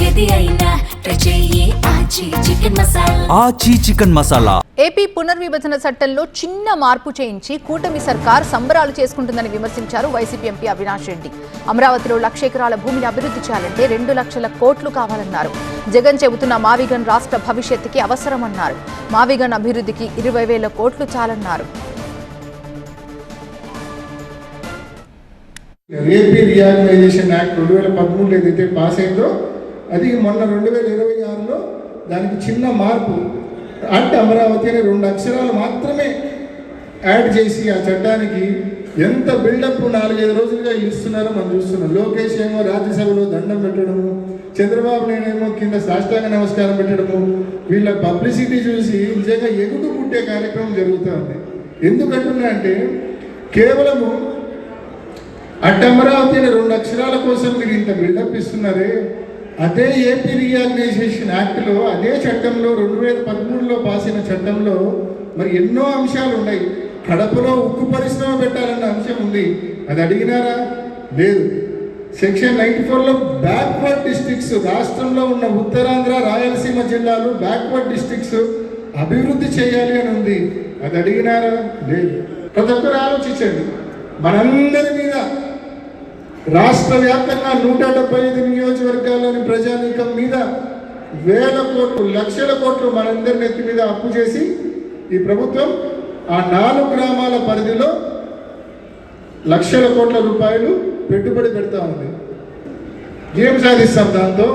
ఏది అయినా ఆచి చికెన్ మసాలా. ఏపీ పునర్విభజన చట్టంలో చిన్న మార్పు చేయించి కూటమి సర్కార్ సంబరాలు చేసుకుంటుందని విమర్శించారు వైసీపీ ఎంపీ అవినాష్ రెడ్డి. అమరావతిలో 1,00,000 ఎకరాల భూమిని అభివృద్ధి చేయాలంటే 2 లక్షల కోట్లు కావాలన్నారు. జగన్ చెబుతున్న మావిగన్ రాష్ట్ర భవిష్యత్తుకి అవసరమన్నారు. మావిగన్ అభివృద్ధికి 20,000 కోట్లు చాలన్నారు. ఏపీ రీఆర్గనైజేషన్ యాక్ట్ 2013 ఏదైతే పాస్ అయిందో అది మొన్న 2026లో దానికి చిన్న మార్పు అంటే అమరావతి అనే 2 అక్షరాలు మాత్రమే యాడ్ చేసి ఆ చట్టానికి ఎంత బిల్డప్ 4-5 రోజులుగా ఇస్తున్నారో మనం చూస్తున్నాం. లోకేష్ ఏమో రాజ్యసభలో దండం పెట్టడము, చంద్రబాబు నాయుడు కింద సాష్టాంగ నమస్కారం పెట్టడము, వీళ్ళ పబ్లిసిటీ చూసి నిజంగా ఎగుడు పుట్టే కార్యక్రమం జరుగుతూ ఉంది. ఎందుకంటున్నా అంటే కేవలము అమరావతి అనే 2 అక్షరాల కోసం మీరు ఇంత బిల్డప్ ఇస్తున్నారే, అదే ఏపీ రీఆర్గనైజేషన్ యాక్ట్లో అదే చట్టంలో 2013లో పాస్ అయిన చట్టంలో మరి ఎన్నో అంశాలు ఉన్నాయి. కడపలో ఉక్కు పరిశ్రమ పెట్టాలన్న అంశం ఉంది, అది అడిగినారా? లేదు. సెక్షన్ 94లో బ్యాక్వర్డ్ డిస్ట్రిక్ట్స్, రాష్ట్రంలో ఉన్న ఉత్తరాంధ్ర రాయలసీమ జిల్లాలు బ్యాక్వర్డ్ డిస్ట్రిక్ట్స్ అభివృద్ధి చేయాలి అని ఉంది, అది అడిగినారా? లేదు. ప్రతి ఒక్కరు ఆలోచించండి. మనందరి మీద రాష్ట్ర వ్యాప్తంగా 175 నియోజకవర్గాల్లోని ప్రజానీకం మీద 1,000 కోట్లు 1,00,000 కోట్లు మనందరి నెత్తి మీద అప్పు చేసి ఈ ప్రభుత్వం ఆ 4 గ్రామాల పరిధిలో 1,00,000 కోట్ల రూపాయలు పెట్టుబడి పెడతా ఉంది. ఏం సాధిస్తాం దాంతో?